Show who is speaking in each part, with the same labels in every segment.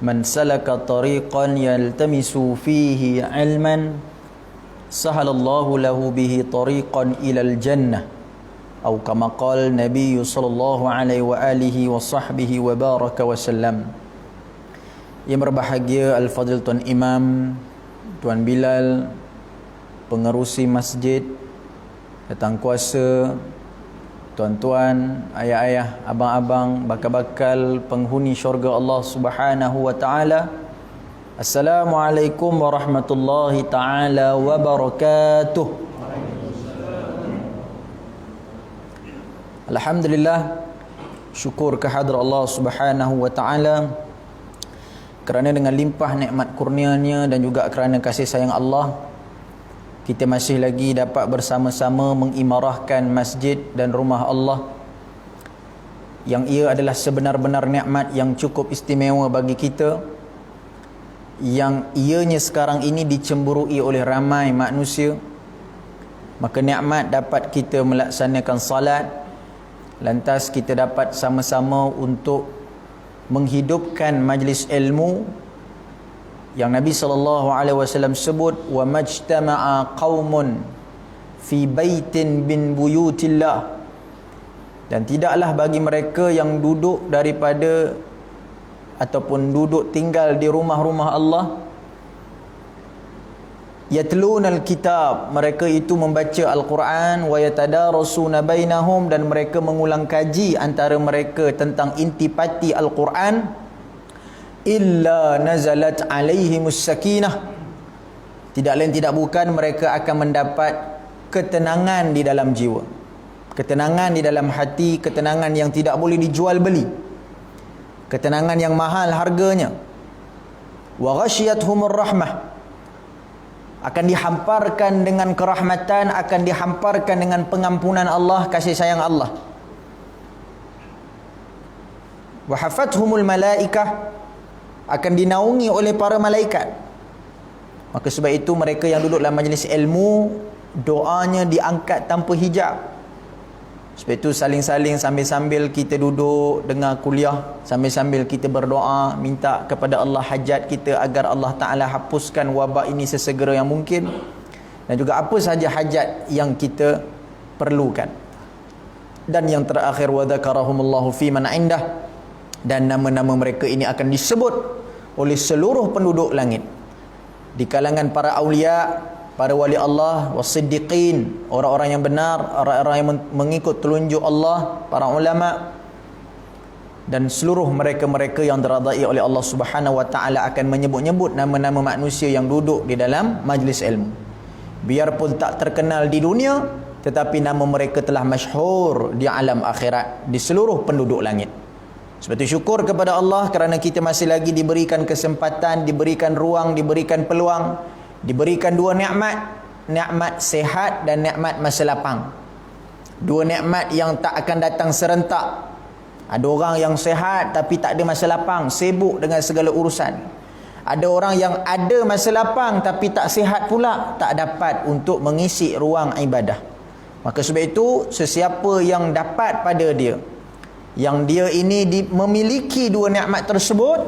Speaker 1: Man salaka tariqan yaltamisu fihi ilman sahalallahu lahu bihi tariqan ilal jannah atau kama qala Nabi sallallahu alaihi wa alihi wa sahbihi wa baraka wa sallam. Yang berbahagia Al-Fadhil Tuan Imam, Tuan Bilal, pengerusi masjid, datang kuasa, tuan-tuan, ayah-ayah, abang-abang, bakal-bakal penghuni syurga Allah Subhanahu wa taala. Assalamualaikum warahmatullahi taala wabarakatuh. Alhamdulillah, syukur kehadrat Allah Subhanahu wa taala kerana dengan limpah nikmat kurnianya dan juga kerana kasih sayang Allah, kita masih lagi dapat bersama-sama mengimarahkan masjid dan rumah Allah yang ia adalah sebenar-benar nikmat yang cukup istimewa bagi kita, yang ianya sekarang ini dicemburui oleh ramai manusia. Maka nikmat dapat kita melaksanakan salat, lantas kita dapat sama-sama untuk menghidupkan majlis ilmu yang Nabi SAW sebut, wa majtama'a qaumun fi baitin bin buyutillah, dan tidaklah bagi mereka yang duduk daripada ataupun duduk tinggal di rumah-rumah Allah, yatlunal kitab, mereka itu membaca Al-Quran, wa yatadarasuna bainahum, dan mereka mengulang kaji antara mereka tentang intipati Al-Quran, illa nazalat alaihimus sakinah, tidak lain tidak bukan mereka akan mendapat ketenangan di dalam jiwa, ketenangan di dalam hati, ketenangan yang tidak boleh dijual beli, ketenangan yang mahal harganya. Wa ghasyiyatuhumur rahmah, akan dihamparkan dengan kerahmatan, akan dihamparkan dengan pengampunan Allah, kasih sayang Allah. Wa hafathumul malaikah, akan dinaungi oleh para malaikat. Maka sebab itu mereka yang duduk dalam majlis ilmu, doanya diangkat tanpa hijab. Sebab itu saling-saling sambil-sambil kita duduk dengar kuliah, sambil-sambil kita berdoa, minta kepada Allah hajat kita agar Allah Ta'ala hapuskan wabak ini sesegera yang mungkin, dan juga apa sahaja hajat yang kita perlukan. Dan yang terakhir, wa dzakarahumullahu fi man indah, dan nama-nama mereka ini akan disebut oleh seluruh penduduk langit, di kalangan para awliya, para wali Allah, wasiddiqin, orang-orang yang benar, orang-orang yang mengikut telunjuk Allah, para ulama, dan seluruh mereka-mereka yang diradai oleh Allah Subhanahu wa taala akan menyebut-nyebut nama-nama manusia yang duduk di dalam majlis ilmu. Biarpun tak terkenal di dunia, tetapi nama mereka telah masyhur di alam akhirat, di seluruh penduduk langit. Sebab itu syukur kepada Allah kerana kita masih lagi diberikan kesempatan, diberikan ruang, diberikan peluang, diberikan dua nikmat, nikmat sehat dan nikmat masa lapang. Dua nikmat yang tak akan datang serentak. Ada orang yang sehat tapi tak ada masa lapang, sibuk dengan segala urusan. Ada orang yang ada masa lapang tapi tak sihat pula, tak dapat untuk mengisi ruang ibadah. Maka sebab itu, sesiapa yang dapat pada dia, yang dia ini memiliki dua nikmat tersebut,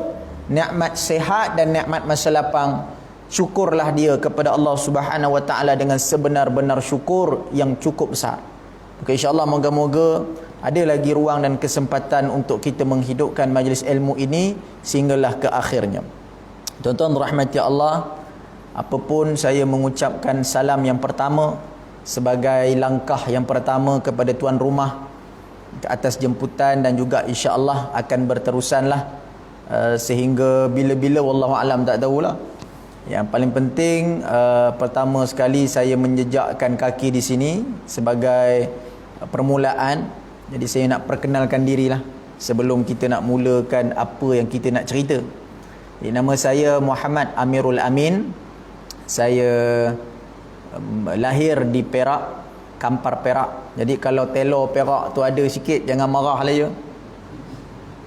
Speaker 1: nikmat sehat dan nikmat masa lapang, syukurlah dia kepada Allah Subhanahu wa taala dengan sebenar-benar syukur yang cukup besar. Maka insya-Allah moga-moga ada lagi ruang dan kesempatan untuk kita menghidupkan majlis ilmu ini sehinggalah ke akhirnya. Tuan-tuan rahmati Allah, apapun saya mengucapkan salam yang pertama sebagai langkah yang pertama kepada tuan rumah ke atas jemputan, dan juga insya-Allah akan berterusanlah sehingga bila-bila wallahu alam tak tahulah. Yang paling penting pertama sekali saya menjejakkan kaki di sini sebagai permulaan. Jadi saya nak perkenalkan dirilah sebelum kita nak mulakan apa yang kita nak cerita. Jadi, nama saya Muhammad Amirul Amin. Saya lahir di Perak, Kampar Perak. Jadi kalau telur Perak tu ada sikit, jangan marah lah ya.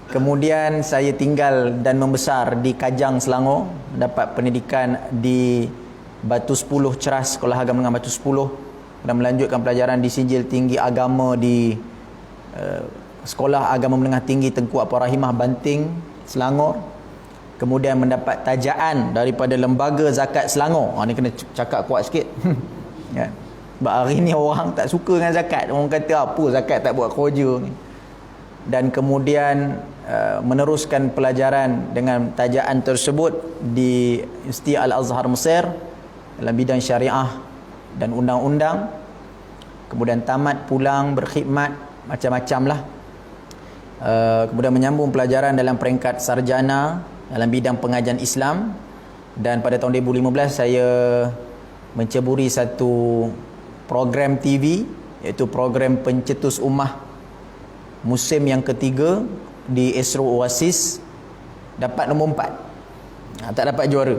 Speaker 1: Kemudian saya tinggal dan membesar di Kajang, Selangor. Dapat pendidikan di Batu 10 Ceras, Sekolah Agama Menengah Batu 10, dan melanjutkan pelajaran di Sijil Tinggi Agama di Sekolah Agama Menengah Tinggi Tengku Apa Rahimah, Banting, Selangor. kemudian mendapat tajaan daripada Lembaga Zakat Selangor. Ni kena cakap kuat sikit. Kan? Sebab hari ni orang tak suka dengan zakat. Orang kata apa zakat tak buat kerja ni. Dan kemudian meneruskan pelajaran dengan tajaan tersebut di Institut Al-Azhar Mesir dalam bidang syariah dan undang-undang. Kemudian tamat, pulang, berkhidmat macam-macam lah. Kemudian menyambung pelajaran dalam peringkat sarjana dalam bidang pengajian Islam. Dan pada tahun 2015 saya menceburi satu program TV, iaitu program Pencetus Ummah musim yang ketiga di Astro Oasis, dapat nombor 4. Tak dapat juara.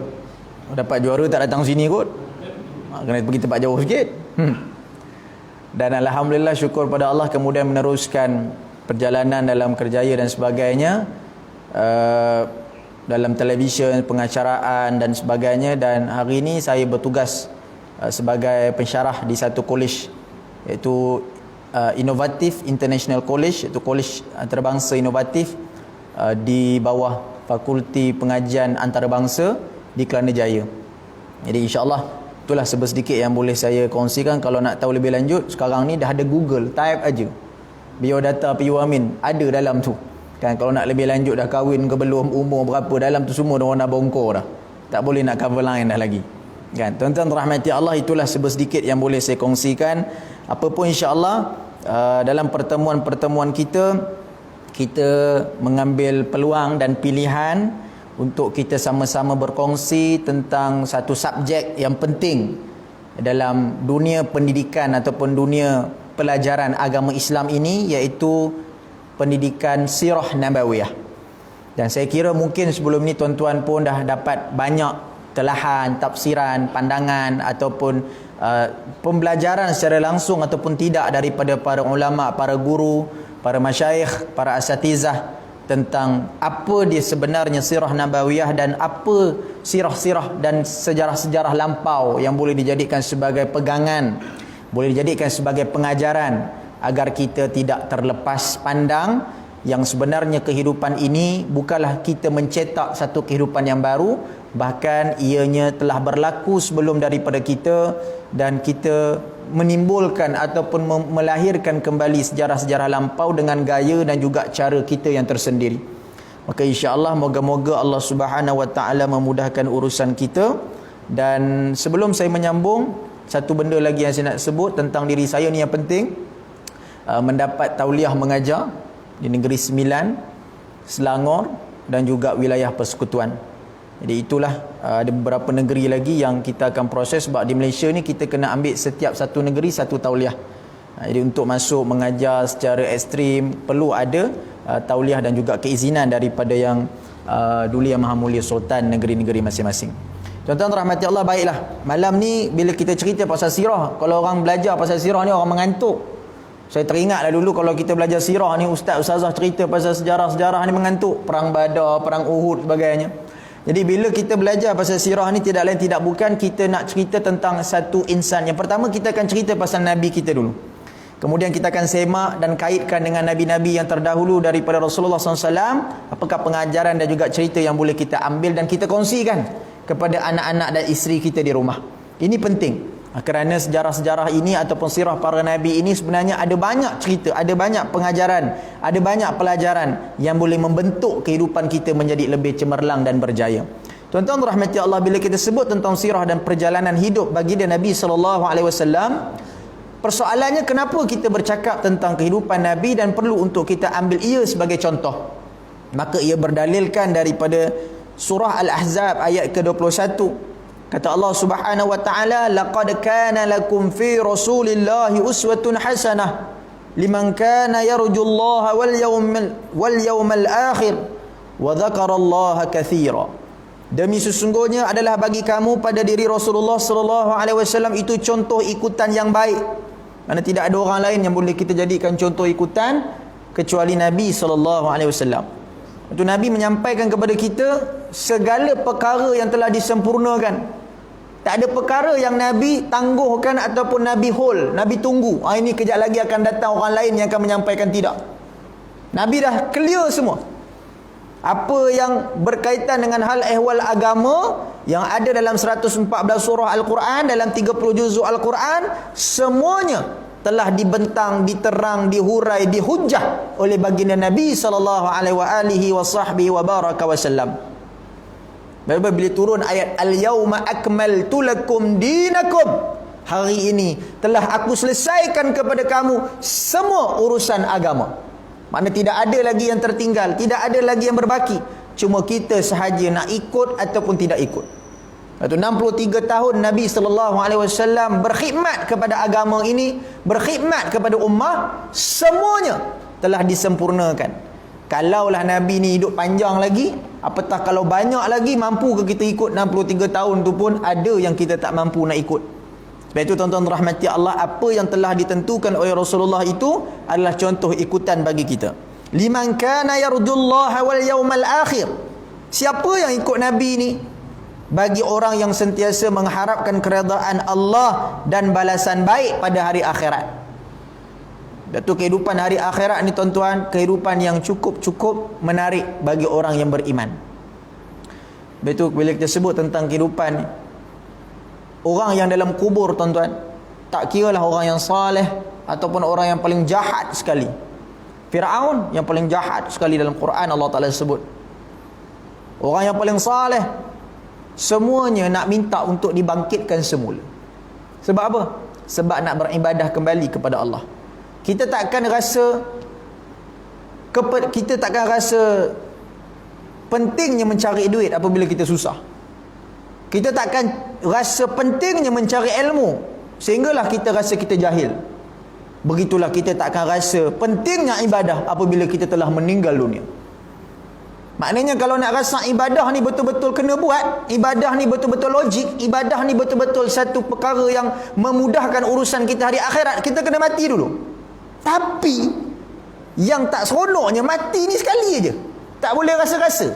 Speaker 1: Dapat juara tak datang sini kot. Kena pergi tempat jauh sikit. Dan alhamdulillah, syukur pada Allah, kemudian meneruskan perjalanan dalam kerjaya dan sebagainya, dalam televisyen, pengacaraan dan sebagainya. Dan hari ini saya bertugas sebagai pensyarah di satu college, iaitu Inovatif International College, iaitu college antarabangsa inovatif di bawah Fakulti Pengajian Antarabangsa di Kelana Jaya. Jadi insya-Allah itulah sedikit yang boleh saya kongsikan. Kalau nak tahu lebih lanjut, sekarang ni dah ada Google, type aja biodata PU Amin, ada dalam tu kan. Kalau nak lebih lanjut, dah kahwin ke belum, umur berapa, dalam tu semua dah nak bongkar dah. Tak boleh nak cover line dah lagi kan. Tuan-tuan rahmati Allah, itulah sedikit yang boleh saya kongsikan. Apa pun insya-Allah dalam pertemuan-pertemuan kita mengambil peluang dan pilihan untuk kita sama-sama berkongsi tentang satu subjek yang penting dalam dunia pendidikan ataupun dunia pelajaran agama Islam ini, iaitu pendidikan sirah nabawiyah. Dan saya kira mungkin sebelum ni tuan-tuan pun dah dapat banyak telahan, tafsiran, pandangan ataupun pembelajaran secara langsung ataupun tidak daripada para ulama, para guru, para masyayikh, para asatizah tentang apa dia sebenarnya sirah nabawiyah dan apa sirah-sirah dan sejarah-sejarah lampau yang boleh dijadikan sebagai pegangan, boleh dijadikan sebagai pengajaran agar kita tidak terlepas pandang yang sebenarnya kehidupan ini bukanlah kita mencetak satu kehidupan yang baru, bahkan ianya telah berlaku sebelum daripada kita, dan kita menimbulkan ataupun melahirkan kembali sejarah-sejarah lampau dengan gaya dan juga cara kita yang tersendiri. Maka insya-Allah moga-moga Allah Subhanahu Wa Taala memudahkan urusan kita. Dan sebelum saya menyambung, satu benda lagi yang saya nak sebut tentang diri saya ni yang penting, mendapat tauliah mengajar di Negeri Sembilan, Selangor dan juga wilayah persekutuan. Jadi itulah ada beberapa negeri lagi yang kita akan proses, sebab di Malaysia ni kita kena ambil setiap satu negeri satu tauliah. Jadi untuk masuk mengajar secara ekstrim perlu ada tauliah dan juga keizinan daripada yang Duli Yang Maha Mulia Sultan negeri-negeri masing-masing. Tuan-tuan rahmati Allah, baiklah. Malam ni bila kita cerita pasal sirah, kalau orang belajar pasal sirah ni orang mengantuk. Saya teringatlah dulu kalau kita belajar sirah ni, ustaz-ustazah cerita pasal sejarah-sejarah ni mengantuk. Perang Badar, perang Uhud sebagainya. Jadi bila kita belajar pasal sirah ni, tidak lain tidak bukan kita nak cerita tentang satu insan. Yang pertama kita akan cerita pasal Nabi kita dulu. Kemudian kita akan semak dan kaitkan dengan Nabi-Nabi yang terdahulu daripada Rasulullah SAW. Apakah pengajaran dan juga cerita yang boleh kita ambil dan kita kongsikan kepada anak-anak dan isteri kita di rumah. Ini penting. Kerana sejarah-sejarah ini ataupun sirah para Nabi ini sebenarnya ada banyak cerita, ada banyak pengajaran, ada banyak pelajaran yang boleh membentuk kehidupan kita menjadi lebih cemerlang dan berjaya. Tuan-tuan rahmati Allah, bila kita sebut tentang sirah dan perjalanan hidup baginda Nabi SAW, persoalannya kenapa kita bercakap tentang kehidupan Nabi dan perlu untuk kita ambil ia sebagai contoh? Maka ia berdalilkan daripada surah Al-Ahzab ayat ke-21. Kata Allah Subhanahu Wa Taala, laqad kana lakum fi Rasulillahi uswatun hasanah liman kana yarjullaha wal yawmal akhir wa dzakarallaha katsira. Demi sesungguhnya adalah bagi kamu pada diri Rasulullah sallallahu alaihi wasallam itu contoh ikutan yang baik. Karena tidak ada orang lain yang boleh kita jadikan contoh ikutan kecuali Nabi sallallahu alaihi wasallam. Itu Nabi menyampaikan kepada kita segala perkara yang telah disempurnakan. Tak ada perkara yang Nabi tangguhkan ataupun Nabi hold, Nabi tunggu. Ini kejap lagi akan datang orang lain yang akan menyampaikan, tidak. Nabi dah clear semua. Apa yang berkaitan dengan hal ehwal agama yang ada dalam 114 surah Al-Quran, dalam 30 juzuk Al-Quran, semuanya telah dibentang, diterang, dihurai, dihujah oleh baginda Nabi sallallahu alaihi wasallam. Bila turun ayat al-yauma akmaltu lakum dinakum, hari ini telah aku selesaikan kepada kamu semua urusan agama. Makna tidak ada lagi yang tertinggal, tidak ada lagi yang berbaki. Cuma kita sahaja nak ikut ataupun tidak ikut. Lepas tu 63 tahun Nabi SAW berkhidmat kepada agama ini, berkhidmat kepada ummah, semuanya telah disempurnakan. Kalaulah Nabi ni hidup panjang lagi, apatah kalau banyak lagi, mampu ke kita ikut 63 tahun tu pun ada yang kita tak mampu nak ikut. Sebab itu tuan-tuan rahmati Allah, apa yang telah ditentukan oleh Rasulullah itu adalah contoh ikutan bagi kita. Liman kana yarjullaha wal yawmal akhir. Siapa yang ikut Nabi ni? Bagi orang yang sentiasa mengharapkan keredaan Allah dan balasan baik pada hari akhirat. Itu kehidupan hari akhirat ni tuan-tuan, kehidupan yang cukup menarik bagi orang yang beriman. Betul, bila kita sebut tentang kehidupan orang yang dalam kubur tuan-tuan, tak kiralah orang yang saleh ataupun orang yang paling jahat sekali. Firaun yang paling jahat sekali dalam Quran Allah Ta'ala sebut. Orang yang paling saleh, semuanya nak minta untuk dibangkitkan semula. Sebab apa? Sebab nak beribadah kembali kepada Allah. Kita takkan rasa pentingnya mencari duit apabila kita susah. Kita takkan rasa pentingnya mencari ilmu sehinggalah kita rasa kita jahil. Begitulah kita takkan rasa pentingnya ibadah apabila kita telah meninggal dunia. Maknanya kalau nak rasa ibadah ni betul-betul kena buat, ibadah ni betul-betul logik, ibadah ni betul-betul satu perkara yang memudahkan urusan kita hari akhirat, kita kena mati dulu. Tapi yang tak seronoknya mati ni sekali aja. Tak boleh rasa-rasa.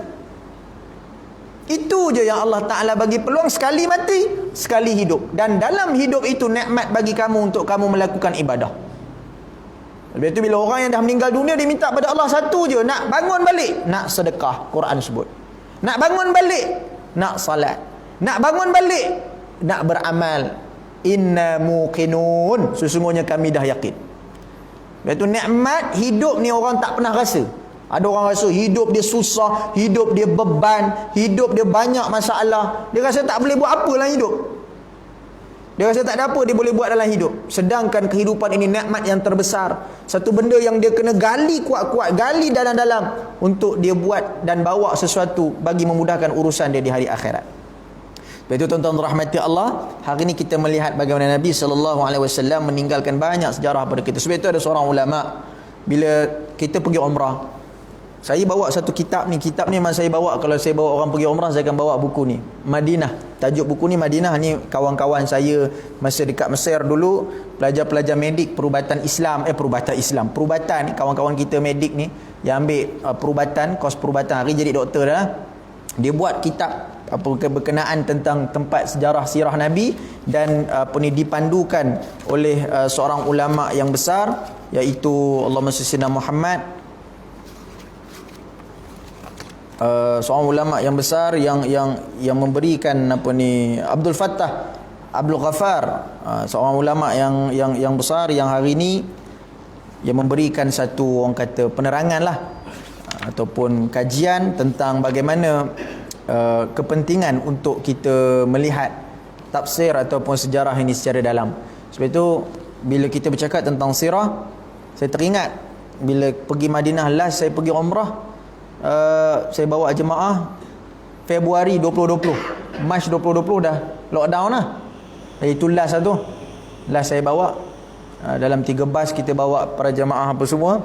Speaker 1: Itu je yang Allah Ta'ala bagi peluang, sekali mati, sekali hidup. Dan dalam hidup itu nikmat bagi kamu untuk kamu melakukan ibadah. Lepas tu bila orang yang dah meninggal dunia, dia minta pada Allah satu je, nak bangun balik, nak sedekah, Quran sebut. Nak bangun balik, nak salat. Nak bangun balik, nak beramal. Inna muqinun, sesungguhnya kami dah yakin. Lepas tu nikmat hidup ni orang tak pernah rasa. Ada orang rasa hidup dia susah, hidup dia beban, hidup dia banyak masalah. Dia rasa tak boleh buat apa dalam hidup. Dia rasa tak ada apa dia boleh buat dalam hidup. Sedangkan kehidupan ini nikmat yang terbesar. Satu benda yang dia kena gali kuat-kuat, gali dalam-dalam untuk dia buat dan bawa sesuatu bagi memudahkan urusan dia di hari akhirat. Lepas itu tuan-tuan rahmati Allah, hari ini kita melihat bagaimana Nabi SAW meninggalkan banyak sejarah pada kita. Sebab itu ada seorang ulama, bila kita pergi umrah, saya bawa satu kitab ni memang saya bawa, kalau saya bawa orang pergi umrah, saya akan bawa buku ni, Madinah. Tajuk buku ni Madinah. Ni kawan-kawan saya masa dekat Mesir dulu, pelajar-pelajar medik perubatan Islam, kawan-kawan kita medik ni yang ambil perubatan, kos perubatan, hari jadi doktor dah. Dia buat kitab berkenaan tentang tempat sejarah sirah Nabi, dan dipandukan oleh seorang ulama yang besar, iaitu Allahumma salli ala Muhammad, seorang ulama yang besar yang memberikan Abdul Fattah Abdul Ghaffar, seorang ulama yang besar yang hari ini yang memberikan satu, orang kata, penerangan lah ataupun kajian tentang bagaimana kepentingan untuk kita melihat tafsir ataupun sejarah ini secara dalam. Sebab itu bila kita bercakap tentang sirah, saya teringat bila pergi Madinah last saya pergi umrah, saya bawa jemaah Februari 2020, Mac 2020 dah lockdown lah. Itu last lah tu. Last saya bawa dalam 3 bas kita bawa para jemaah apa semua.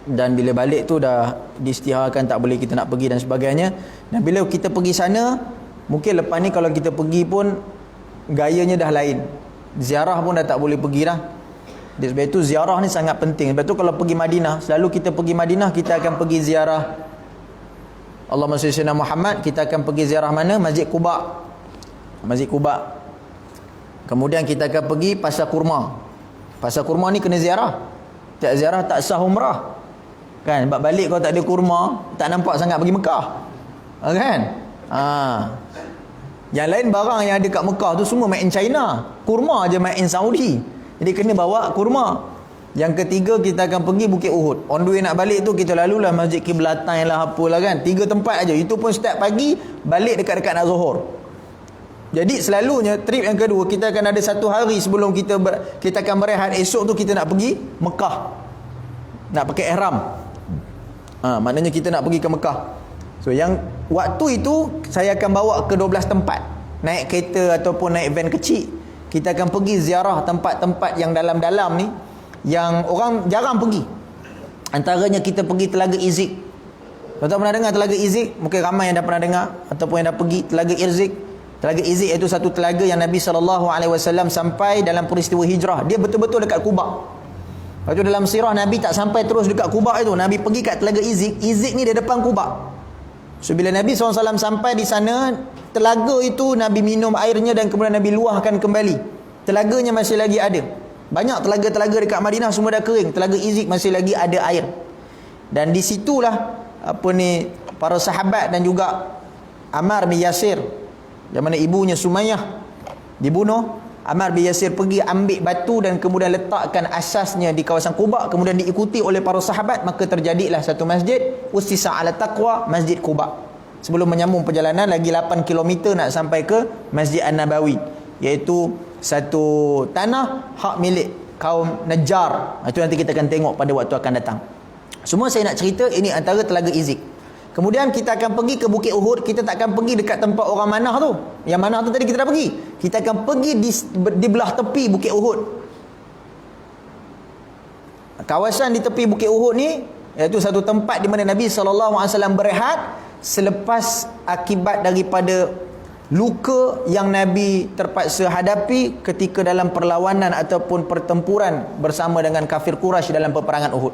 Speaker 1: Dan bila balik tu dah diisytiharkan tak boleh kita nak pergi dan sebagainya. Dan bila kita pergi sana, mungkin lepas ni kalau kita pergi pun gayanya dah lain. Ziarah pun dah tak boleh pergi dah. Sebab itu ziarah ni sangat penting. Sebab tu kalau pergi Madinah, selalu kita pergi Madinah, kita akan pergi ziarah Allahumma salli ala Muhammad, kita akan pergi ziarah mana? Masjid Quba. Masjid Quba. Kemudian kita akan pergi Pasar Kurma. Pasar Kurma ni kena ziarah. Tak ziarah tak sah umrah. Kan, sebab balik kalau tak ada kurma, tak nampak sangat pergi Mekah. Kan? Yang lain barang yang ada kat Mekah tu semua made in China. Kurma je made in Saudi. Jadi kena bawa kurma. Yang ketiga, kita akan pergi Bukit Uhud. On the way nak balik tu kita lalulah Masjid Kiblatain lah, apalah kan. 3 tempat aja. Itu pun start pagi, balik dekat-dekat nak Zuhur. Jadi selalunya trip yang kedua kita akan ada 1 hari sebelum kita akan berehat. Esok tu kita nak pergi Mekah. Nak pakai ihram. Maknanya kita nak pergi ke Mekah. So yang waktu itu saya akan bawa ke 12 tempat. Naik kereta ataupun naik van kecil. Kita akan pergi ziarah tempat-tempat yang dalam-dalam ni, yang orang jarang pergi. Antaranya kita pergi Telaga Izik. Tuan-tuan pernah dengar Telaga Izik? Mungkin ramai yang dah pernah dengar ataupun yang dah pergi Telaga Izik. Telaga Izik itu satu telaga yang Nabi SAW sampai dalam peristiwa hijrah. Dia betul-betul dekat Quba. Waktu dalam sirah Nabi tak sampai terus dekat Quba itu. Nabi pergi kat Telaga Izik. Izik ni dia depan Quba. So bila Nabi SAW sampai di sana, telaga itu Nabi minum airnya dan kemudian Nabi luahkan kembali. Telaganya masih lagi ada. Banyak telaga-telaga dekat Madinah semua dah kering. Telaga Izik masih lagi ada air. Dan di situlah para sahabat dan juga Ammar bin Yasir, yang mana ibunya Sumayyah dibunuh. Ammar bin Yasir pergi ambil batu dan kemudian letakkan asasnya di kawasan Quba, kemudian diikuti oleh para sahabat. Maka terjadilah satu masjid, Ussisa ala Taqwa, Masjid Quba. Sebelum menyambung perjalanan lagi 8 km nak sampai ke Masjid An-Nabawi, iaitu satu tanah hak milik kaum Najjar. Itu nanti kita akan tengok pada waktu akan datang. Semua saya nak cerita ini antara Telaga Izik. Kemudian kita akan pergi ke Bukit Uhud. Kita tak akan pergi dekat tempat orang Manah tu. Yang Manah tu tadi kita dah pergi. Kita akan pergi di belah tepi Bukit Uhud. Kawasan di tepi Bukit Uhud ni, iaitu satu tempat di mana Nabi SAW berehat selepas akibat daripada luka yang Nabi terpaksa hadapi ketika dalam perlawanan ataupun pertempuran bersama dengan kafir Quraisy dalam peperangan Uhud.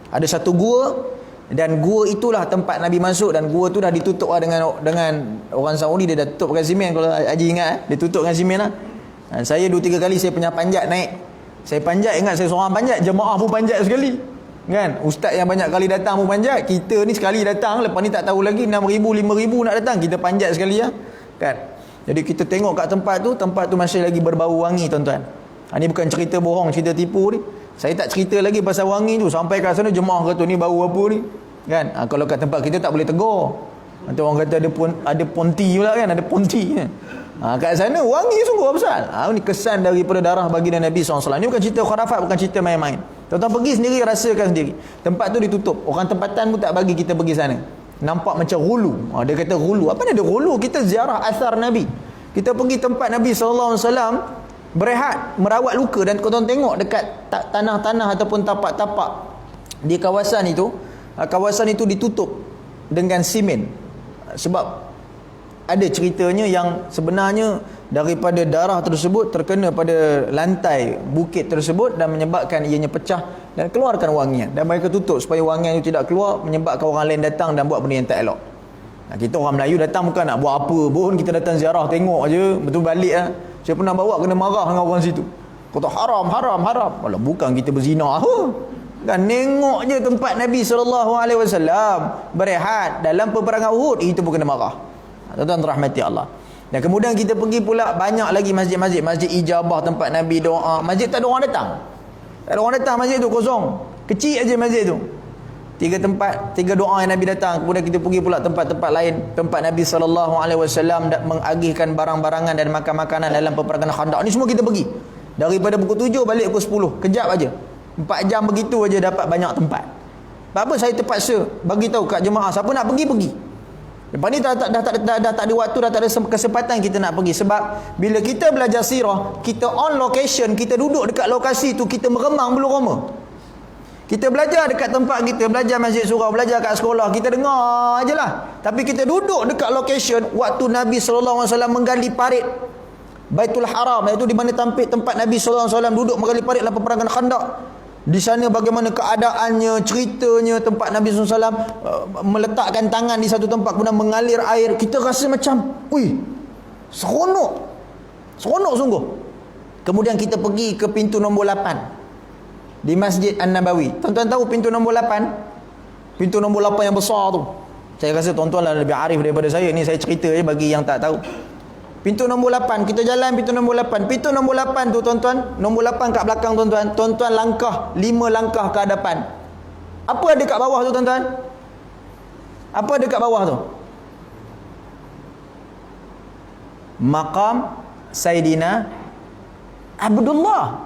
Speaker 1: Ada satu gua, dan gua itulah tempat Nabi masuk, dan gua tu dah ditutup lah dengan orang Saudi. Dia dah tutup dengan simen. Kalau Haji ingat, dia tutup dengan simen lah. Saya 2-3 kali saya pernah panjat naik. Saya panjat, ingat saya seorang panjat, jemaah pun panjat sekali. Kan? Ustaz yang banyak kali datang pun panjat. Kita ni sekali datang, lepas ni tak tahu lagi 6,000, 5,000 nak datang. Kita panjat sekali lah. Kan? Jadi kita tengok kat tempat tu masih lagi berbau wangi, tuan-tuan. Ini bukan cerita bohong, cerita tipu ni. Saya tak cerita lagi pasal wangi tu. Sampai kat sana jemaah kata ni bau apa ni, kan? Kalau kat tempat kita tak boleh tegur. Nanti orang kata ada ponti pula kan, ada ponti kan? Kat sana wangi sungguh besar. Ini kesan daripada darah baginda Nabi SAW. Ini bukan cerita khurafat, bukan cerita main-main. Tuan-tuan pergi sendiri, rasakan sendiri. Tempat tu ditutup. Orang tempatan pun tak bagi kita pergi sana. Nampak macam hulu. Dia kata hulu. Apa ni ada hulu? Kita ziarah asar Nabi. Kita pergi tempat Nabi SAW berehat, merawat luka. Dan tuan-tuan tengok dekat tanah-tanah ataupun tapak-tapak di kawasan itu ditutup dengan simen. Sebab ada ceritanya yang sebenarnya daripada darah tersebut terkena pada lantai bukit tersebut dan menyebabkan ianya pecah dan keluarkan wangian. Dan mereka tutup supaya wangian itu tidak keluar, menyebabkan orang lain datang dan buat benda yang tak elok. Kita orang Melayu datang bukan nak buat apa pun, kita datang ziarah tengok aje, betul balik lah. Saya pernah bawa kena marah dengan orang situ. Kata haram. Walau bukan kita berzina kan, nengok je tempat Nabi SAW berehat dalam peperangan Uhud, itu pun kena marah. Tuan-tuan rahmati Allah. Dan kemudian kita pergi pula banyak lagi masjid-masjid. Masjid Ijabah, tempat Nabi doa. Masjid tak ada orang datang. Tak ada orang datang, masjid tu kosong. Kecil aja masjid tu. 3 tempat, 3 doa yang Nabi datang. Kemudian kita pergi pula tempat-tempat lain. Tempat Nabi SAW mengagihkan barang-barangan dan makan-makanan dalam peperangan Khandaq. Ni semua kita pergi. Daripada pukul 7 balik pukul 10. Kejap aja. 4 jam begitu aja dapat banyak tempat. Apa saya terpaksa bagi tahu kat jemaah, siapa nak pergi. Lepas ni dah tak ada waktu, dah tak ada kesempatan kita nak pergi. Sebab bila kita belajar sirah, kita on location, kita duduk dekat lokasi tu, kita meremang bulu roma. Kita belajar dekat tempat kita, belajar masjid surau, belajar kat sekolah, kita dengar je lah. Tapi kita duduk dekat location waktu Nabi SAW menggali parit Baitul Haram, iaitu di mana tempat Nabi SAW duduk menggali parit dalam peperangan Khandaq. Di sana bagaimana keadaannya, ceritanya, tempat Nabi SAW meletakkan tangan di satu tempat kemudian mengalir air. Kita rasa macam, seronok sungguh. Kemudian kita pergi ke pintu nombor 8 di Masjid An-Nabawi. Tuan-tuan tahu pintu nombor 8? Pintu nombor 8 yang besar tu. Saya rasa tuan-tuan lah lebih arif daripada saya. Ni saya cerita je bagi yang tak tahu. Pintu nombor 8, kita jalan pintu nombor 8. Pintu nombor 8 tu tuan-tuan, nombor 8 kat belakang tuan-tuan. Tuan-tuan langkah 5 langkah ke hadapan. Apa ada kat bawah tu tuan-tuan? Apa ada kat bawah tu? Maqam Sayyidina Abdullah,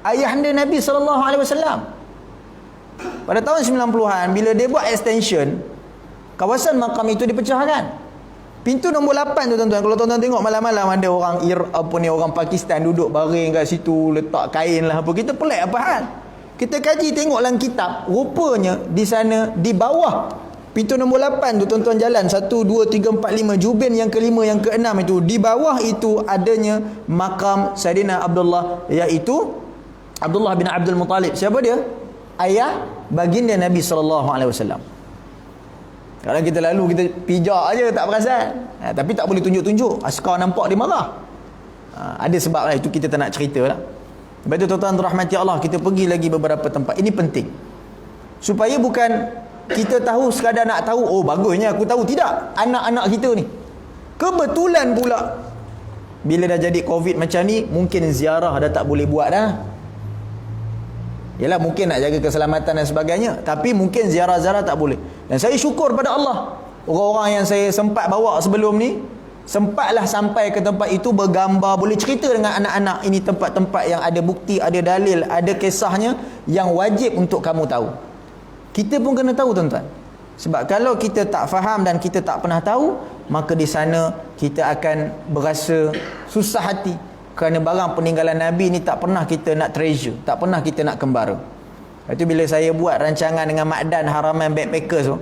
Speaker 1: ayahanda Nabi SAW. Pada tahun 90-an bila dia buat extension, kawasan makam itu dipecahkan. Pintu nombor 8 tu tuan-tuan, kalau tuan-tuan tengok malam-malam ada orang orang Pakistan duduk baring kat situ, letak kain lah apa. Kita pelik apa hal? Kita kaji tengok dalam kitab, rupanya di sana di bawah pintu nombor 8 tu tuan-tuan jalan 1 2 3 4 5 Juben yang kelima yang keenam itu, di bawah itu adanya makam Sayyidina Abdullah, iaitu Abdullah bin Abdul Muttalib. Siapa dia? Ayah baginda Nabi SAW. Kalau kita lalu kita pijak aja tak perasan. Tapi tak boleh tunjuk-tunjuk. Askar nampak dia marah. Ada sebab lah, itu kita tak nak cerita lah. Sebab itu tuan-tuan rahmati Allah, kita pergi lagi beberapa tempat. Ini penting. Supaya bukan kita tahu sekadar nak tahu, oh bagusnya aku tahu. Tidak. Anak-anak kita ni. Kebetulan pula bila dah jadi Covid macam ni, mungkin ziarah dah tak boleh buat dah. Yalah, mungkin nak jaga keselamatan dan sebagainya, tapi mungkin ziarah-ziarah tak boleh. Dan saya syukur pada Allah, orang-orang yang saya sempat bawa sebelum ni, sempatlah sampai ke tempat itu, bergambar, boleh cerita dengan anak-anak, ini tempat-tempat yang ada bukti, ada dalil, ada kisahnya, yang wajib untuk kamu tahu. Kita pun kena tahu tuan-tuan. Sebab kalau kita tak faham dan kita tak pernah tahu, maka di sana kita akan berasa susah hati. Kerana barang peninggalan Nabi ni tak pernah kita nak treasure, tak pernah kita nak kembara. Itu bila saya buat rancangan dengan Makdan Haraman Backpackers tu,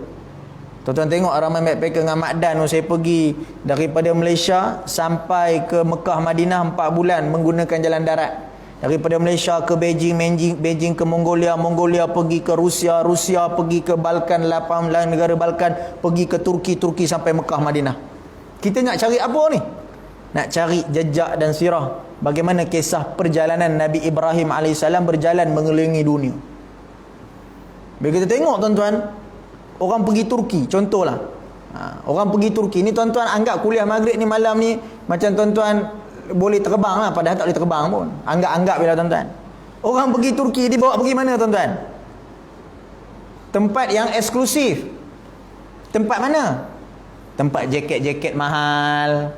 Speaker 1: tuan-tuan tengok Haraman Backpacker dengan Makdan tu, saya pergi daripada Malaysia sampai ke Mekah Madinah 4 bulan menggunakan jalan darat. Daripada Malaysia ke Beijing ke Mongolia pergi ke Rusia pergi ke Balkan, 8 negara Balkan, pergi ke Turki sampai Mekah Madinah. Kita nak cari apa ni? Nak cari jejak dan sirah, bagaimana kisah perjalanan Nabi Ibrahim AS berjalan mengelilingi dunia. Bila kita tengok tuan-tuan, orang pergi Turki, contohlah, orang pergi Turki ni tuan-tuan, anggap kuliah maghrib ni malam ni macam tuan-tuan boleh terbang lah, padahal tak boleh terbang pun. Anggap bila tuan-tuan, orang pergi Turki dibawa pergi mana tuan-tuan? Tempat yang eksklusif. Tempat mana? Tempat jaket-jaket mahal,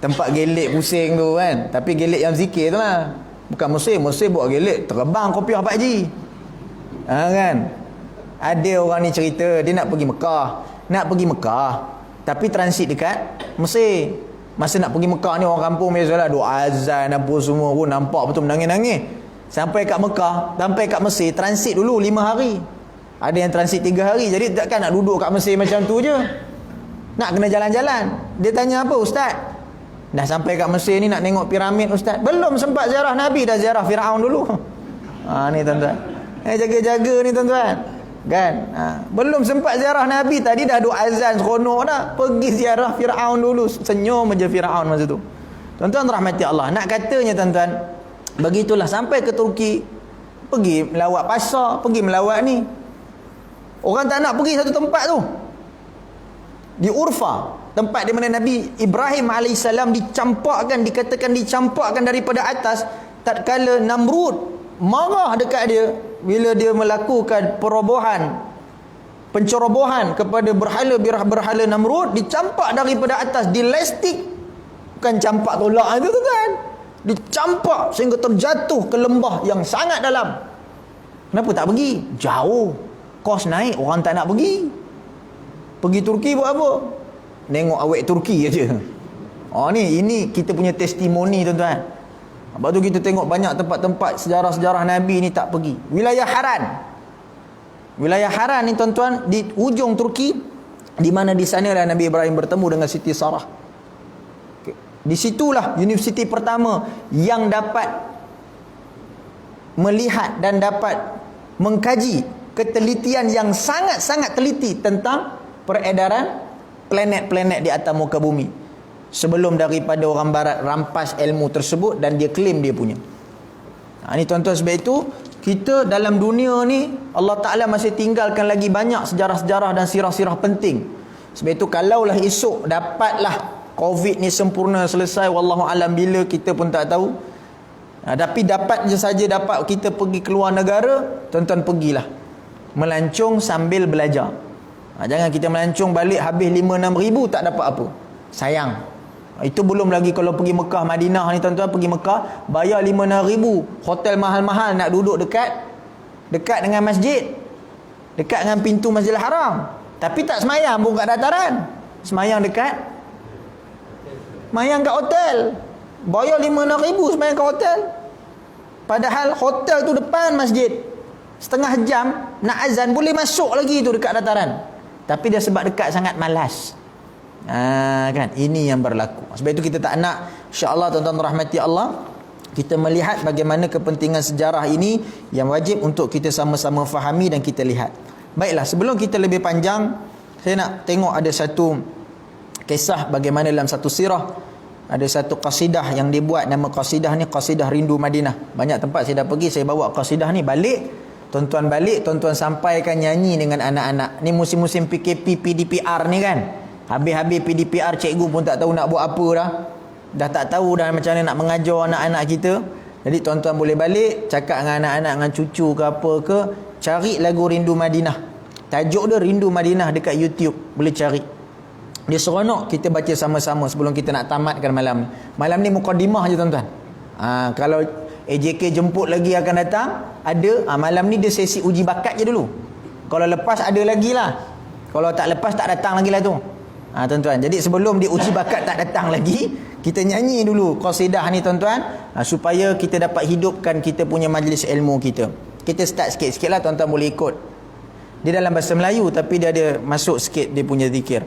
Speaker 1: tempat gelik pusing tu kan. Tapi gelik yang zikir tu lah, bukan Mesir buat gelik terbang kopiah Pak Haji. Kan? Ada orang ni cerita dia nak pergi Mekah, tapi transit dekat Mesir. Masa nak pergi Mekah ni, orang kampung biasalah duk azan apa semua pun, nampak betul menangis-nangis. Sampai kat Mekah, sampai kat Mesir, transit dulu 5 hari. Ada yang transit 3 hari. Jadi takkan nak duduk kat Mesir macam tu je, nak kena jalan-jalan. Dia tanya apa, Ustaz? Dah sampai kat Mesir ni nak tengok piramid Ustaz. Belum sempat ziarah Nabi, dah ziarah Firaun dulu. Ni tuan-tuan, jaga-jaga ni tuan-tuan kan. Belum sempat ziarah Nabi, tadi dah duk azan seronok dah, pergi ziarah Firaun dulu. Senyum aja Firaun masa tu. Tuan-tuan rahmati Allah, nak katanya tuan-tuan, begitulah sampai ke Turki, pergi melawat pasar, pergi melawat ni. Orang tak nak pergi satu tempat tu, di Urfa, tempat di mana Nabi Ibrahim AS dicampakkan, dikatakan dicampakkan daripada atas tatkala Namrud marah dekat dia bila dia melakukan pencerobohan kepada berhala Namrud. Dicampak daripada atas, dilestik, bukan campak tolak itu kan, dicampak sehingga terjatuh ke lembah yang sangat dalam. Kenapa tak pergi? Jauh, kos naik, orang tak nak pergi. Pergi Turki buat apa? Nengok awet Turki aja. Ini kita punya testimoni tuan-tuan. Lepas tu kita tengok banyak tempat-tempat sejarah-sejarah Nabi ni tak pergi. Wilayah Haran ni tuan-tuan, di ujung Turki, di mana di sanalah Nabi Ibrahim bertemu dengan Siti Sarah. Di situlah universiti pertama yang dapat melihat dan dapat mengkaji ketelitian yang sangat-sangat teliti tentang peredaran planet-planet di atas muka bumi, sebelum daripada orang barat rampas ilmu tersebut dan dia claim dia punya. Ini tuan-tuan, sebab itu Kita dalam dunia ni Allah Ta'ala masih tinggalkan lagi banyak sejarah-sejarah dan sirah-sirah penting. Sebab itu kalaulah esok dapatlah COVID ni sempurna selesai, wallahu alam bila, kita pun tak tahu. Tapi dapat je saja dapat kita pergi keluar negara, tuan-tuan pergilah. Melancong sambil belajar. Jangan kita melancong balik habis 5-6 ribu tak dapat apa. Sayang. Itu belum lagi kalau pergi Mekah, Madinah ni tuan-tuan, pergi Mekah bayar 5-6 ribu, hotel mahal-mahal nak duduk dekat dengan masjid, dekat dengan pintu Masjidil Haram, tapi tak semayang pun kat dataran, semayang kat hotel, bayar 5-6 ribu semayang kat hotel, padahal hotel tu depan masjid, setengah jam nak azan boleh masuk lagi tu dekat dataran, tapi dia sebab dekat sangat malas. Kan, ini yang berlaku. Sebab itu kita tak nak, insya-Allah tuan-tuan rahmati Allah, kita melihat bagaimana kepentingan sejarah ini yang wajib untuk kita sama-sama fahami dan kita lihat. Baiklah, sebelum kita lebih panjang, saya nak tengok ada satu kisah bagaimana dalam satu sirah ada satu qasidah yang dibuat. Nama qasidah ni Qasidah Rindu Madinah. Banyak tempat saya dah pergi, saya bawa qasidah ni balik, tuan-tuan sampaikan nyanyi dengan anak-anak. Ni musim-musim PKP PDPR ni kan. Habis-habis PDPR, cikgu pun tak tahu nak buat apa dah. Dah tak tahu dah macam mana nak mengajar anak-anak kita. Jadi tuan-tuan boleh balik, cakap dengan anak-anak, dengan cucu ke apa ke, cari lagu Rindu Madinah. Tajuk dia Rindu Madinah dekat YouTube. Boleh cari. Dia seronok kita baca sama-sama sebelum kita nak tamatkan malam ni. Malam ni mukadimah je tuan-tuan. Kalau AJK jemput lagi akan datang, ada. Malam ni dia sesi uji bakat je dulu. Kalau lepas ada lagi lah. Kalau tak lepas tak datang lagi lah tu. Tuan-tuan, jadi sebelum dia uji bakat tak datang lagi, kita nyanyi dulu qasidah ni tuan-tuan, supaya kita dapat hidupkan kita punya majlis ilmu kita. Kita start sikit-sikit lah, tuan-tuan boleh ikut. Dia dalam bahasa Melayu tapi dia ada masuk sikit dia punya zikir.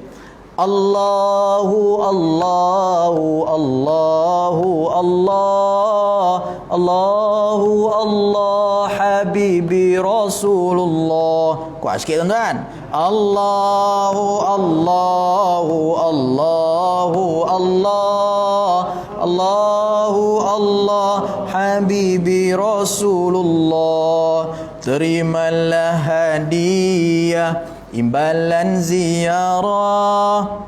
Speaker 1: Allahu Allahu Allahu Allah Allahu Allah Habibi Rasulullah. Kuat sikit tuan-tuan. Allahu Allahu Allahu Allah Allahu Allah Habibi Rasulullah. Terimalah hadiah imbalan ziarah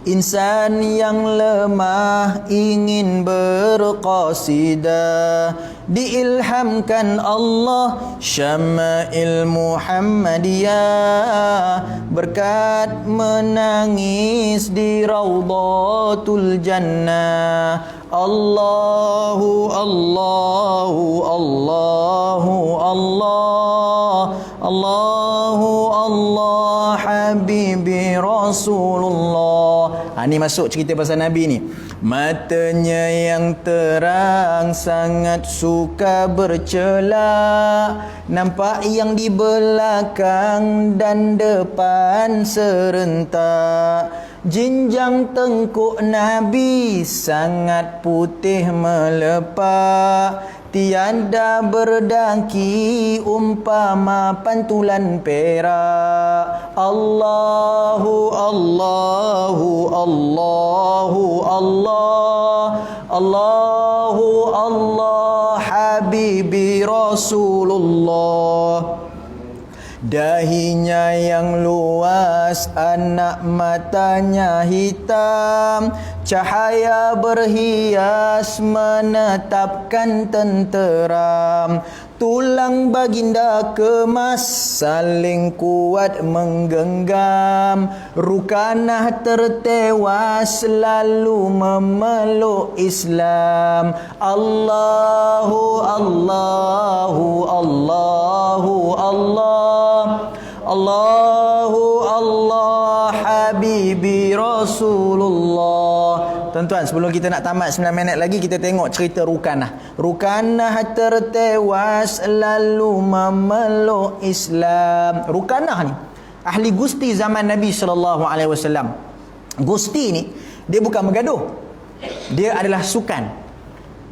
Speaker 1: insan yang lemah ingin berqasidah, diilhamkan Allah syama'il Muhammadiyah, berkat menangis di raudhatul jannah. Allahu Allahu Allahu Allah Allahu Allah Habibi Rasulullah. Ni masuk cerita pasal Nabi ni. Matanya yang terang sangat suka bercela, nampak yang di belakang dan depan serentak. Jinjang tengkuk Nabi sangat putih melepak, tiada berdaki umpama pantulan perak. Allahu Allahu Allahu Allah Allahu Allah Habibi Rasulullah. Dahinya yang luas, anak matanya hitam, cahaya berhias menetapkan tenteram. Tulang baginda kemas saling kuat menggenggam, Rukanah tertewas lalu memeluk Islam. Allahu Allahu Allahu Allah Allahu Allah Habibi Rasulullah. Tuan-tuan, sebelum kita nak tamat 9 minit lagi, kita tengok cerita Rukanah. Rukanah tertewas lalu memeluk Islam. Rukanah ni ahli gusti zaman Nabi SAW. Gusti ni dia bukan bergaduh, dia adalah sukan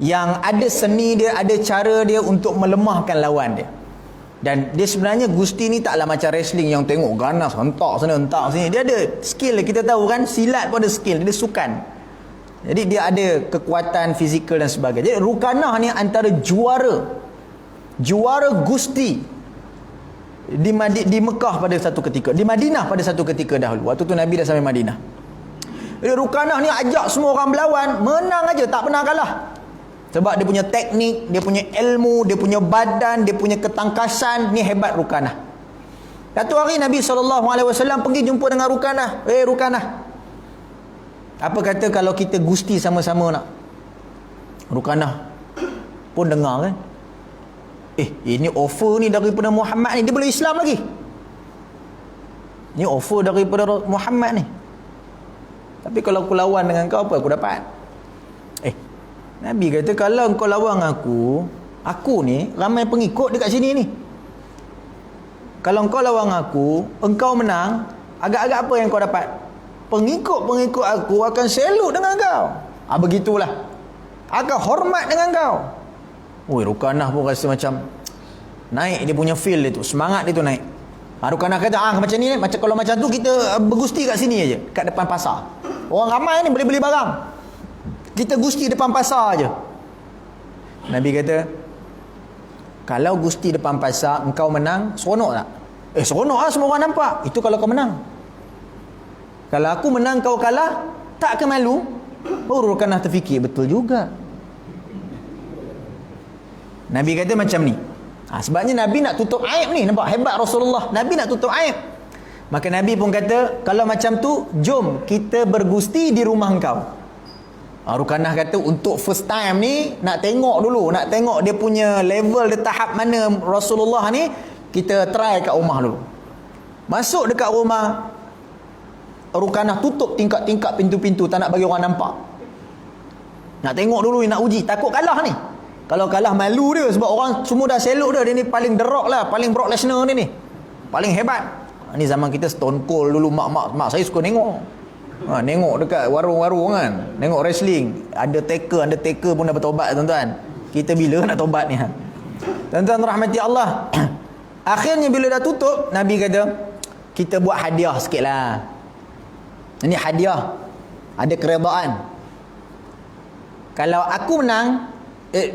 Speaker 1: yang ada seni dia, ada cara dia untuk melemahkan lawan dia. Dan dia sebenarnya gusti ni taklah macam wrestling yang tengok ganas, hentak sana hentak sini. Dia ada skill, kita tahu kan, silat pun ada skill, dia sukan. Jadi dia ada kekuatan fizikal dan sebagainya. Jadi Rukanah ni antara juara juara gusti di Mekah pada satu ketika, di Madinah pada satu ketika dahulu. Waktu tu Nabi dah sampai Madinah. Jadi Rukanah ni ajak semua orang berlawan, menang aja, tak pernah kalah. Sebab dia punya teknik, dia punya ilmu, dia punya badan, dia punya ketangkasan, ni hebat Rukanah. Satu hari Nabi SAW pergi jumpa dengan Rukanah. Rukanah, apa kata kalau kita gusti sama-sama nak? Rukanah pun dengar kan, ini offer ni daripada Muhammad ni, dia belum Islam lagi. Ni offer daripada Muhammad ni. Tapi kalau aku lawan dengan kau, apa aku dapat? Nabi kata, kalau kau lawan aku ni ramai pengikut dekat sini ni. Kalau kau lawan aku, engkau menang, agak-agak apa yang kau dapat? Pengikut-pengikut aku akan seluk dengan kau. Begitulah, akan hormat dengan kau. Rukanah pun rasa macam naik dia punya feel dia tu, semangat dia tu naik. Rukanah kata, macam ni, macam kalau macam tu kita bergusti kat sini aja, kat depan pasar. Orang ramai ni boleh beli barang, kita gusti depan pasar aja. Nabi kata, kalau gusti depan pasar engkau menang, seronok tak? Seronok lah, semua orang nampak. Itu kalau kau menang. Kalau aku menang kau kalah, tak ke malu? Baru Rukanah terfikir, betul juga. Nabi kata macam ni. Sebabnya Nabi nak tutup aib ni. Nampak hebat Rasulullah, Nabi nak tutup aib. Maka Nabi pun kata, kalau macam tu, jom kita bergusti di rumah engkau. Rukanah kata, untuk first time ni nak tengok dulu, nak tengok dia punya level, dia tahap mana Rasulullah ni, kita try kat rumah dulu. Masuk dekat rumah, Rukanah tutup tingkap-tingkap pintu-pintu, tak nak bagi orang nampak. Nak tengok dulu, nak uji, takut kalah ni. Kalau kalah malu dia, sebab orang semua dah seluk dia ni paling The Rock lah, paling Brock Lesnar ni paling hebat. Ni zaman kita Stone Cold dulu, mak saya suka tengok. Tengok dekat warung-warung kan, tengok wrestling, Undertaker pun dah bertobat tuan-tuan. Kita bila nak tobat ni? Tuan-tuan rahmati Allah. Akhirnya bila dah tutup, Nabi kata, kita buat hadiah sikit lah. Ini hadiah, ada keredaan. Kalau aku menang,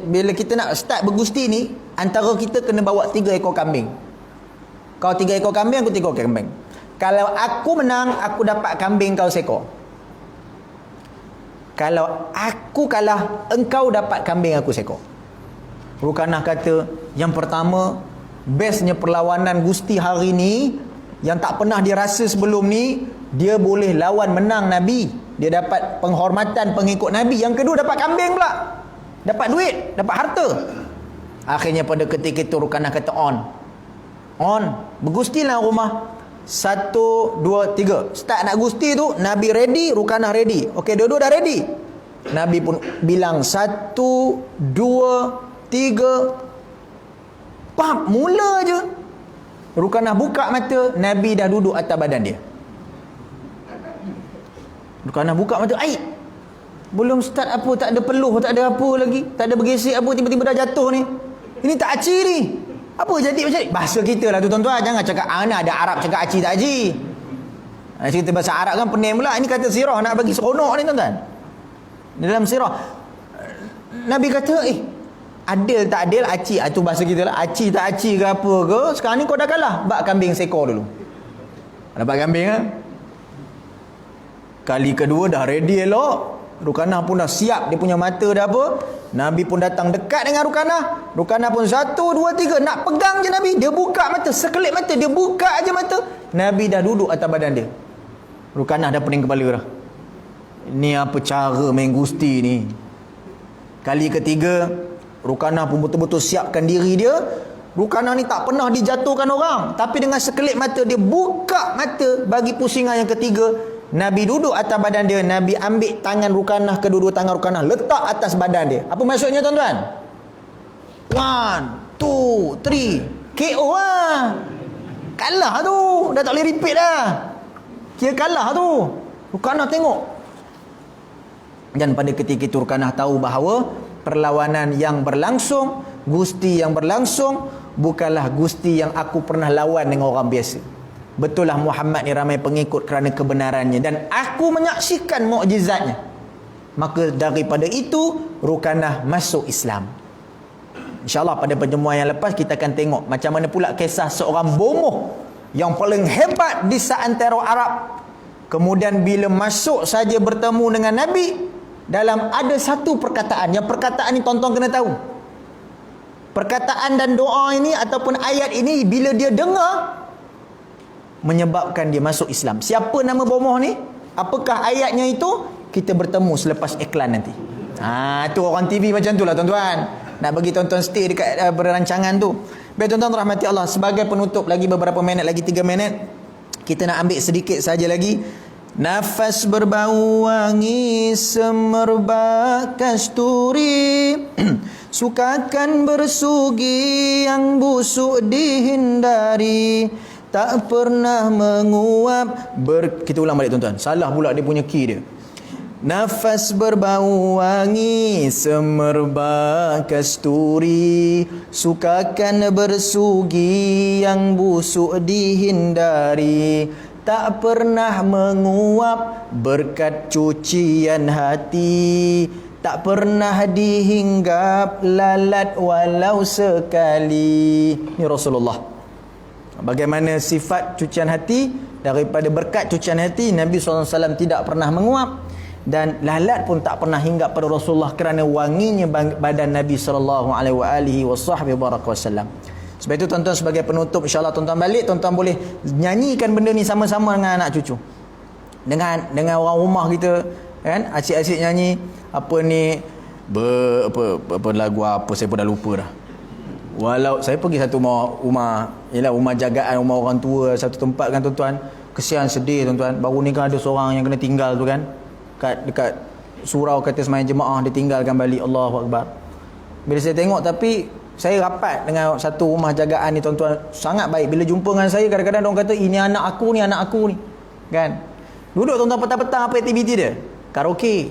Speaker 1: bila kita nak start bergusti ni, antara kita kena bawa 3 ekor kambing. Kau 3 ekor kambing, aku 3 ekor kambing. Kalau aku menang, aku dapat kambing kau seekor. Kalau aku kalah, engkau dapat kambing aku seekor. Rukanah kata, yang pertama, bestnya perlawanan gusti hari ni, yang tak pernah dia rasa sebelum ni, dia boleh lawan menang Nabi. Dia dapat penghormatan pengikut Nabi. Yang kedua, dapat kambing pula, dapat duit, dapat harta. Akhirnya pada ketika itu Rukanah kata, on, bergustilah rumah. 1, 2, 3. Start nak gusti tu, Nabi ready, Rukanah ready. Okey, dua-dua dah ready. Nabi pun bilang 1, 2, 3. Pam, mula je. Rukanah buka mata, Nabi dah duduk atas badan dia. Rukanah buka mata, belum start apa, tak ada peluh, tak ada apa lagi, tak ada bergesek apa, tiba-tiba dah jatuh ni. Ini tak aci ni. Apa jadi macam ni? Bahasa kita lah tu tuan-tuan. Jangan cakap ada Arab cakap aci tak aci. Cerita bahasa Arab kan pening pula. Ini kata sirah nak bagi seronok ni tuan-tuan. Dalam sirah Nabi kata, adil tak adil, aci. Itu bahasa kita lah. Aci tak aci ke apa ke, sekarang ni kau dah kalah. Bak kambing seekor dulu. Dapat kambing kan? Kali kedua dah ready elok. Rukanah pun dah siap, dia punya mata dah apa. Nabi pun datang dekat dengan Rukanah. Rukanah pun 1, 2, 3 nak pegang je Nabi. Dia buka mata, sekelip mata, dia buka aja mata, Nabi dah duduk atas badan dia. Rukanah dah pening kepala dah. Ni apa cara main gusti ni? Kali ketiga, Rukanah pun betul-betul siapkan diri dia. Rukanah ni tak pernah dijatuhkan orang, tapi dengan sekelip mata dia buka mata bagi pusingan yang ketiga. Nabi duduk atas badan dia. Nabi ambil tangan Rukanah, kedua-dua tangan Rukanah letak atas badan dia. Apa maksudnya tuan-tuan? 1, 2, 3 KO lah. Kalah tu, dah tak boleh repeat dah. Kira kalah tu. Rukanah tengok. Dan pada ketika itu Rukanah tahu bahawa perlawanan yang berlangsung, gusti yang berlangsung, bukanlah gusti yang aku pernah lawan dengan orang biasa. Betul lah Muhammad ni ramai pengikut kerana kebenarannya, dan aku menyaksikan mukjizatnya. Maka daripada itu Rukanah masuk Islam. InsyaAllah pada pertemuan yang lepas kita akan tengok macam mana pula kisah seorang bomoh yang paling hebat di seantero Arab. Kemudian bila masuk saja bertemu dengan Nabi, dalam ada satu perkataan, yang perkataan ni tuan-tuan kena tahu. Perkataan dan doa ini ataupun ayat ini bila dia dengar, menyebabkan dia masuk Islam. Siapa nama bomoh ni? Apakah ayatnya itu? Kita bertemu selepas iklan nanti. Tu orang TV macam tu lah tuan-tuan. Nak bagi tuan-tuan stay dekat berancangan tu. Baik tuan-tuan rahmati Allah, sebagai penutup lagi beberapa minit, lagi 3 minit, kita nak ambil sedikit saja lagi. Nafas berbau wangi semerbak kasturi, sukakan bersugi yang busuk dihindari, tak pernah menguap kita ulang balik tuan-tuan. Salah pula dia punya key dia. Nafas berbau wangi semerbak kasturi, sukakan bersugi yang busuk dihindari, tak pernah menguap berkat cucian hati, tak pernah dihinggap lalat walau sekali. Ini Rasulullah. Bagaimana sifat cucian hati? Daripada berkat cucian hati, Nabi SAW tidak pernah menguap, dan lalat pun tak pernah hinggap pada Rasulullah kerana wanginya badan Nabi SAW. Sebab itu tuan-tuan, sebagai penutup, insyaAllah tuan-tuan balik, tuan-tuan boleh nyanyikan benda ni sama-sama dengan anak cucu, dengan orang rumah kita, kan? Asyik-asyik nyanyi apa ni, apa lagu apa saya pun dah lupa dah. Walau saya pergi satu rumah jagaan, rumah orang tua, satu tempat kan tuan-tuan, kesian sedih tuan-tuan. Baru ni kan ada seorang yang kena tinggal tu kan, dekat surau kata semayang jemaah, dia tinggalkan balik. Allahu Akbar. Bila saya tengok, tapi saya rapat dengan satu rumah jagaan ni tuan-tuan, sangat baik. Bila jumpa dengan saya, kadang-kadang orang kata ini anak aku ni kan. Duduk tuan-tuan petang-petang, apa aktiviti dia? Karaoke.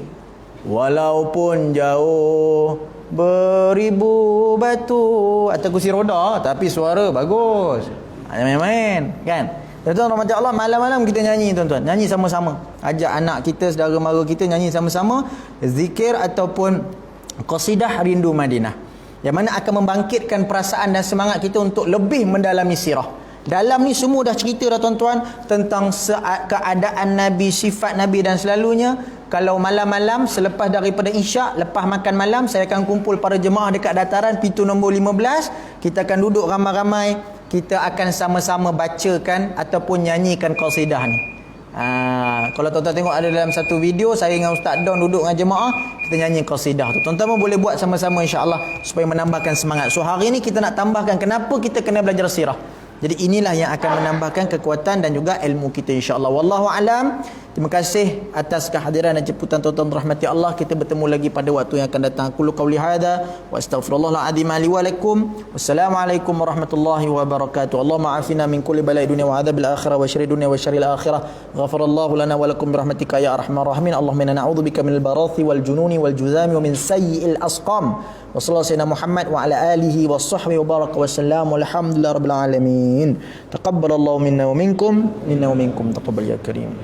Speaker 1: Walaupun jauh beribu batu atau kursi roda, tapi suara bagus. Main-main kan. Tuan-tuan rahmat Allah, malam-malam kita nyanyi tuan-tuan. Nyanyi sama-sama. Ajak anak kita, saudara mara kita nyanyi sama-sama zikir ataupun qasidah Rindu Madinah, yang mana akan membangkitkan perasaan dan semangat kita untuk lebih mendalami sirah. Dalam ni semua dah cerita dah tuan-tuan tentang keadaan Nabi, sifat Nabi dan selalunya. Kalau malam-malam selepas daripada Isyak, lepas makan malam, saya akan kumpul para jemaah dekat dataran pintu nombor 15. Kita akan duduk ramai-ramai, kita akan sama-sama bacakan ataupun nyanyikan qasidah ni. Kalau tuan-tuan tengok ada dalam satu video, saya dengan Ustaz Don duduk dengan jemaah, kita nyanyi qasidah tu. Tuan-tuan pun boleh buat sama-sama insya-Allah supaya menambahkan semangat. So hari ni kita nak tambahkan kenapa kita kena belajar sirah. Jadi inilah yang akan menambahkan kekuatan dan juga ilmu kita insya-Allah. Wallahu alam. Terima kasih atas kehadiran dan jemputan tuan-tuan rahmati Allah. Kita bertemu lagi pada waktu yang akan datang. Qul qauli hadza wa astaghfirullahal azim li wa lakum. Wassalamualaikum warahmatullahi wabarakatuh. Allahumma afina min kulli bala'i dunya wa adzabil akhirah wa syarri dunya wa syarril akhirah. Ghafarallahu lana wa lakum birahmatika ya arhamar rahimin. Allahumma inna na'udzubika minal barathi wal jununi wal juzami wa min sayyi'il asqam. Wa sallallahu sayyidina Muhammad wa ala alihi wa sahbihi wa baraka wa sallam. Walhamdulillahi rabbil alamin. Taqabbalallahu minna wa minkum. Minna wa minkum taqabbal ya karim.